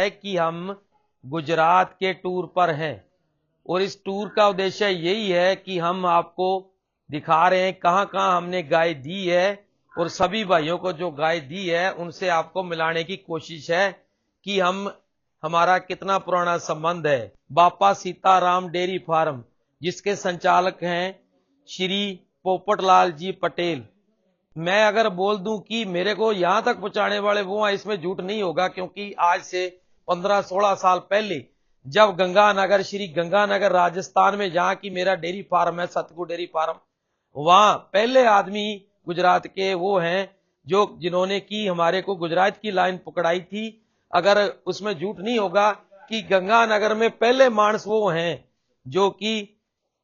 है कि हम गुजरात के टूर पर हैं और इस टूर का उद्देश्य यही है कि हम आपको दिखा रहे हैं कहां कहां हमने गाय दी है और सभी भाइयों को जो गाय दी है उनसे आपको मिलाने की कोशिश है कि हमारा कितना पुराना संबंध है। बापा सीताराम डेयरी फार्म जिसके संचालक हैं श्री पोपटलाल जी पटेल। मैं अगर बोल दूं कि मेरे को यहां तक पहुंचाने वाले वो हैं, इसमें झूठ नहीं होगा, क्योंकि आज से 15-16 साल पहले जब गंगानगर, श्री गंगानगर राजस्थान में जहां की मेरा डेयरी फार्म है सतगुरु डेयरी फार्म, वहां पहले आदमी गुजरात के वो हैं जो जिन्होंने की हमारे को गुजरात की लाइन पकड़ाई थी। अगर उसमें झूठ नहीं होगा कि गंगानगर में पहले मानस वो हैं जो कि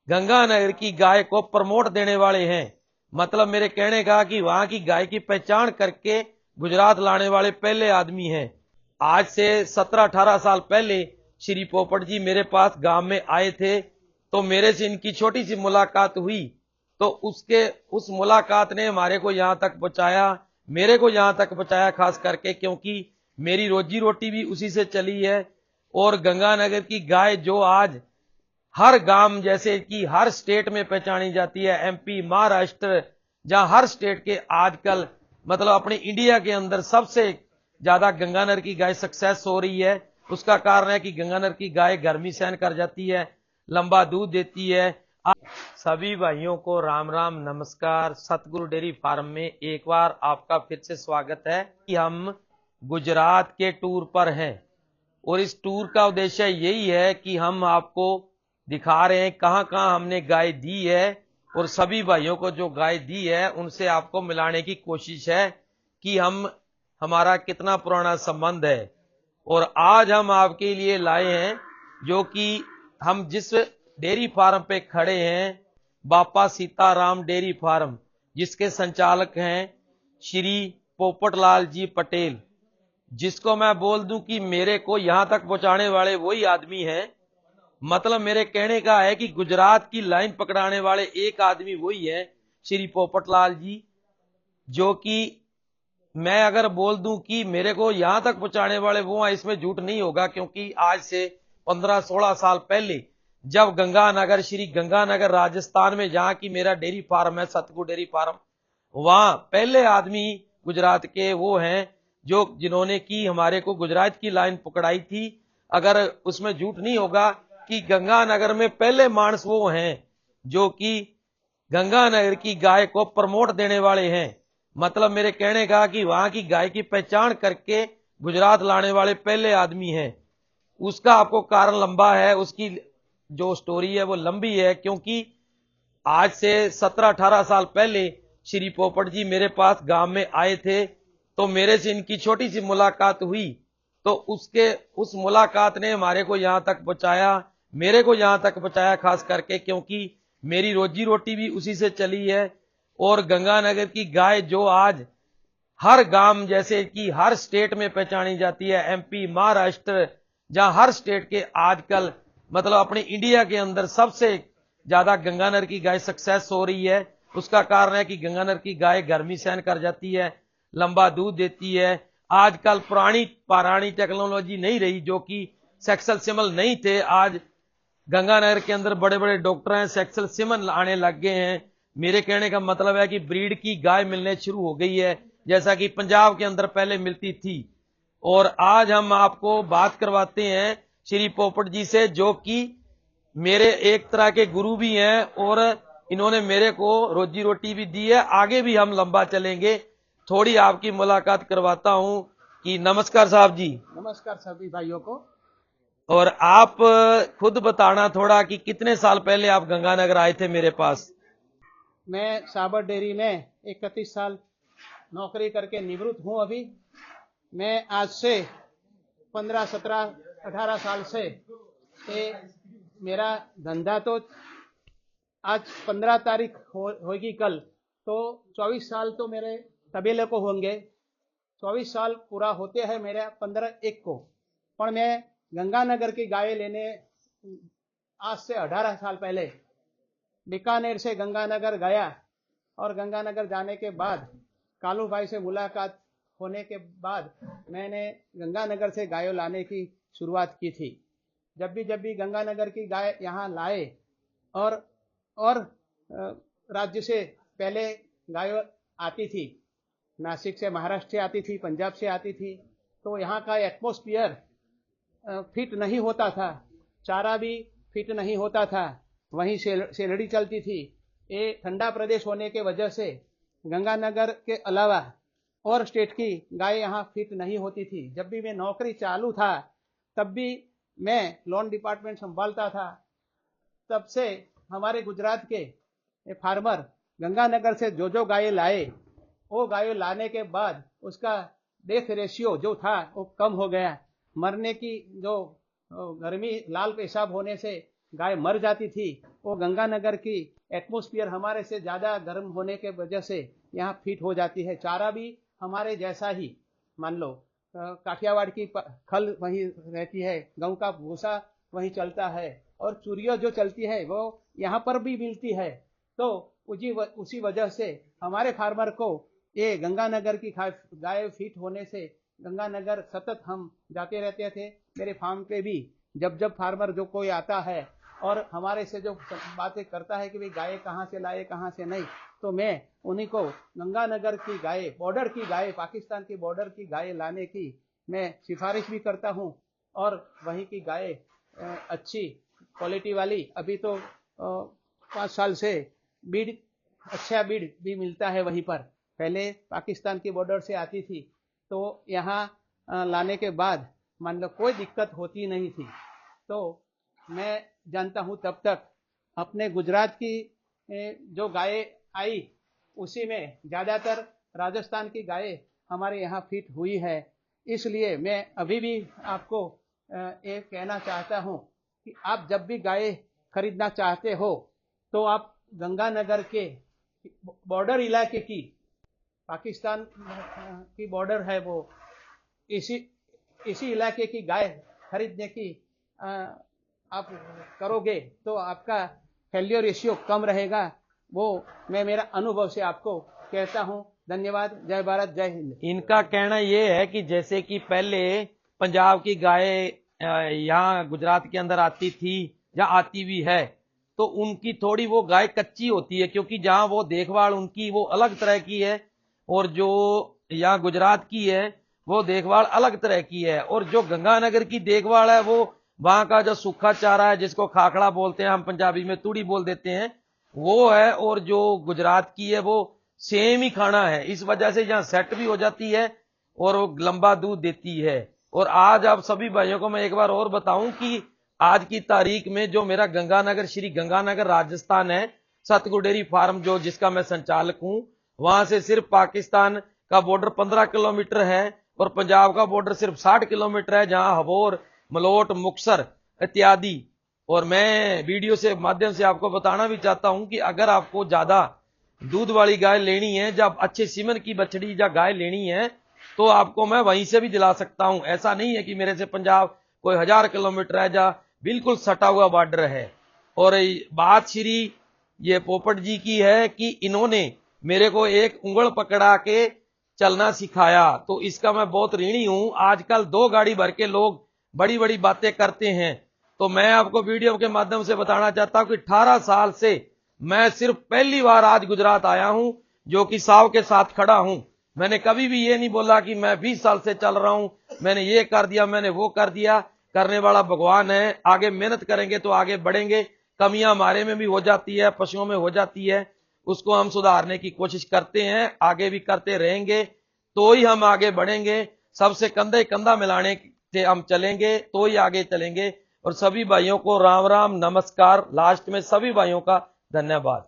गंगानगर की गाय को प्रमोट देने वाले हैं। मतलब मेरे कहने का कि वहां की गाय की पहचान करके गुजरात लाने वाले पहले आदमी हैं। आज से 17-18 साल पहले श्री पोपट जी मेरे पास गांव में आए थे, तो मेरे से इनकी छोटी सी मुलाकात हुई। तो उस मुलाकात ने हमारे को यहां तक पहुंचाया, मेरे को यहां तक पहुंचाया, खास करके क्योंकि मेरी रोजी रोटी भी उसी से चली है। और गंगानगर की गाय जो आज हर गांव, जैसे कि हर स्टेट में पहचानी जाती है, एमपी, महाराष्ट्र, जहां हर स्टेट के आजकल मतलब अपने इंडिया के अंदर सबसे ज्यादा गंगानगर की गाय सक्सेस हो रही है। उसका कारण है कि गंगानगर की गाय गर्मी सहन कर जाती है, लंबा दूध देती है। सभी भाइयों को राम राम नमस्कार। सतगुरु डेयरी फार्म में एक बार आपका फिर से स्वागत है कि हम गुजरात के टूर पर हैं और इस टूर का उद्देश्य यही है कि हम आपको दिखा रहे हैं कहां कहां हमने गाय दी है और सभी भाइयों को जो गाय दी है उनसे आपको मिलाने की कोशिश है कि हमारा कितना पुराना संबंध है। और आज हम आपके लिए लाए हैं जो कि हम जिस डेयरी फार्म पे खड़े हैं, बापा सीताराम डेयरी फार्म, जिसके संचालक हैं श्री पोपटलाल जी पटेल, जिसको मैं बोल दूं कि मेरे को यहां तक पहुंचाने वाले वही आदमी हैं। मतलब मेरे कहने का है कि गुजरात की लाइन पकड़ाने वाले एक आदमी वही है, श्री पोपटलाल जी, जो कि मैं अगर बोल दूं कि मेरे को यहां तक पहुंचाने वाले वो हैं, इसमें झूठ नहीं होगा, क्योंकि आज से 15-16 साल पहले जब गंगानगर, श्री गंगानगर राजस्थान में जहां की मेरा डेयरी फार्म है सतगुरु डेयरी फार्म, वहां पहले आदमी गुजरात के वो हैं जो जिन्होंने की हमारे को गुजरात की लाइन पकड़ाई थी। अगर उसमें झूठ नहीं होगा कि गंगानगर में पहले मानस वो हैं जो कि गंगानगर की गाय को प्रमोट देने वाले हैं। मतलब मेरे कहने का कि वहां की गाय की पहचान करके गुजरात लाने वाले पहले आदमी हैं। उसका आपको कारण लंबा है, उसकी जो स्टोरी है वो लंबी है, क्योंकि आज से 17-18 साल पहले श्री पोपट जी मेरे पास गांव में आए थे, तो मेरे से इनकी छोटी सी मुलाकात हुई। तो उस मुलाकात ने हमारे को यहां तक पहुंचाया, मेरे को यहां तक पहुंचाया, खास करके क्योंकि मेरी रोजी रोटी भी उसी से चली है। और गंगानगर की गाय जो आज हर गांव, जैसे कि हर स्टेट में पहचानी जाती है, एमपी, महाराष्ट्र, जहां हर स्टेट के आजकल मतलब अपने इंडिया के अंदर सबसे ज्यादा गंगानगर की गाय सक्सेस हो रही है। उसका कारण है कि गंगानगर की गाय गर्मी सहन कर जाती है, लंबा दूध देती है। आजकल पुरानी टेक्नोलॉजी नहीं रही, जो कि सेक्सल सिमल नहीं थे। आज गंगानगर के अंदर बड़े बड़े डॉक्टर हैं, सेक्सल सिमन आने लग गए हैं। मेरे कहने का मतलब है कि ब्रीड की गाय मिलने शुरू हो गई है, जैसा कि पंजाब के अंदर पहले मिलती थी। और आज हम आपको बात करवाते हैं श्री पोपट जी से, जो कि मेरे एक तरह के गुरु भी हैं और इन्होंने मेरे को रोजी रोटी भी दी है। आगे भी हम लंबा चलेंगे। थोड़ी आपकी मुलाकात करवाता हूं कि नमस्कार साहब जी। नमस्कार सभी भाइयों को। और आप खुद बताना थोड़ा कि कितने साल पहले आप गंगानगर आए थे मेरे पास। मैं साबर डेयरी में 31 साल नौकरी करके निवृत्त हूं अभी। मैं आज से 15, 17, 18 साल से मेरा धंधा तो आज 15 तारीख होगी कल, तो 24 साल तो मेरे तबेले को होंगे। 24 साल पूरा होते हैं मेरे 15/1 को। पर मैं गंगानगर की गाय लेने आज से 18 साल पहले बीकानेर से गंगानगर गया और गंगानगर जाने के बाद कालू भाई से मुलाकात होने के बाद मैंने गंगानगर से गायों लाने की शुरुआत की थी। जब भी गंगानगर की गाय यहाँ लाए और राज्य से पहले गायों आती थी, नासिक से, महाराष्ट्र से आती थी, पंजाब से आती थी, तो यहाँ का एटमॉस्फेयर फिट नहीं होता था, चारा भी फिट नहीं होता था, वहीं शेलड़ी चलती थी। ये ठंडा प्रदेश होने के वजह से गंगानगर के अलावा और स्टेट की गाय यहाँ फिट नहीं होती थी। जब भी मैं नौकरी चालू था तब भी मैं लोन डिपार्टमेंट संभालता था, तब से हमारे गुजरात के फार्मर गंगानगर से जो गायें लाए, वो गायें लाने के बाद उसका डेथ रेशियो जो था वो कम हो गया। मरने की जो गर्मी, लाल पेशाब होने से गाय मर जाती थी, वो गंगानगर की एटमॉस्फेयर हमारे से ज़्यादा गर्म होने के वजह से यहाँ फिट हो जाती है। चारा भी हमारे जैसा ही, मान लो काठियावाड़ की खल वहीं रहती है, गेहूं का भूसा वहीं चलता है, और चूरिया जो चलती है वो यहाँ पर भी मिलती है। तो उसी वजह से हमारे फार्मर को ये गंगानगर की गाय फिट होने से गंगानगर सतत हम जाते रहते थे। मेरे फार्म पे भी जब फार्मर जो कोई आता है और हमारे से जो बातें करता है कि भाई गाय कहाँ से लाए, कहाँ से नहीं, तो मैं उन्हीं को गंगानगर की गाय, बॉर्डर की गाय, पाकिस्तान की बॉर्डर की गाय लाने की मैं सिफारिश भी करता हूँ। और वहीं की गाय अच्छी क्वालिटी वाली, अभी तो 5 साल से अच्छा बीड भी मिलता है वहीं पर। पहले पाकिस्तान की बॉर्डर से आती थी, तो यहाँ लाने के बाद मान लो कोई दिक्कत होती नहीं थी। तो मैं जानता हूँ तब तक अपने गुजरात की जो गायें आई उसी में ज़्यादातर राजस्थान की गायें हमारे यहाँ फिट हुई है। इसलिए मैं अभी भी आपको ये कहना चाहता हूँ कि आप जब भी गायें खरीदना चाहते हो तो आप गंगानगर के बॉर्डर इलाके की, पाकिस्तान की बॉर्डर है वो, इसी इलाके की गाय खरीदने की आप करोगे तो आपका फेल्योर रेशियो कम रहेगा। वो मैं मेरा अनुभव से आपको कहता हूँ। धन्यवाद। जय भारत, जय हिंद। इनका कहना ये है कि जैसे कि पहले पंजाब की गाय यहाँ गुजरात के अंदर आती थी या आती भी है, तो उनकी थोड़ी वो गाय कच्ची होती है, क्योंकि जहां वो देखभाल उनकी वो अलग तरह की है, और जो यहाँ गुजरात की है वो देखभाल अलग तरह की है। और जो गंगानगर की देखभाल है वो वहां का जो सूखा चारा है, जिसको खाखड़ा बोलते हैं, हम पंजाबी में तूड़ी बोल देते हैं, वो है। और जो गुजरात की है वो सेम ही खाना है, इस वजह से यहाँ सेट भी हो जाती है और वो लंबा दूध देती है। और आज आप सभी भाइयों को मैं एक बार और बताऊं कि आज की तारीख में जो मेरा गंगानगर, श्री गंगानगर राजस्थान है, सतगुरु डेयरी फार्म जो जिसका मैं संचालक हूं, वहां से सिर्फ पाकिस्तान का बॉर्डर 15 किलोमीटर है और पंजाब का बॉर्डर सिर्फ 60 किलोमीटर है, जहां हबोर, मलोट, मुक्तसर इत्यादि। और मैं वीडियो से माध्यम से आपको बताना भी चाहता हूं कि अगर आपको ज्यादा दूध वाली गाय लेनी है, जब अच्छे सीमन की बछड़ी या गाय लेनी है, तो आपको मैं वहीं से भी दिला सकता हूं। ऐसा नहीं है कि मेरे से पंजाब कोई 1000 किलोमीटर है, जा बिल्कुल सटा हुआ बॉर्डर है। और बात श्री ये पोपट जी की है कि इन्होंने मेरे को एक उंगल पकड़ा के चलना सिखाया, तो इसका मैं बहुत ऋणी हूं। आजकल 2 गाड़ी भर के लोग बड़ी बड़ी बातें करते हैं, तो मैं आपको वीडियो के माध्यम से बताना चाहता हूं कि 18 साल से मैं सिर्फ पहली बार आज गुजरात आया हूं, जो कि साव के साथ खड़ा हूं। मैंने कभी भी ये नहीं बोला कि मैं 20 साल से चल रहा हूं, मैंने ये कर दिया, मैंने वो कर दिया। करने वाला भगवान है, आगे मेहनत करेंगे तो आगे बढ़ेंगे। कमियां हमारे में भी हो जाती है, पशुओं में हो जाती है, उसको हम सुधारने की कोशिश करते हैं, आगे भी करते रहेंगे, तो ही हम आगे बढ़ेंगे। सबसे कंधे कंधा मिलाने से हम चलेंगे तो ही आगे चलेंगे। और सभी भाइयों को राम राम, नमस्कार। लास्ट में सभी भाइयों का धन्यवाद।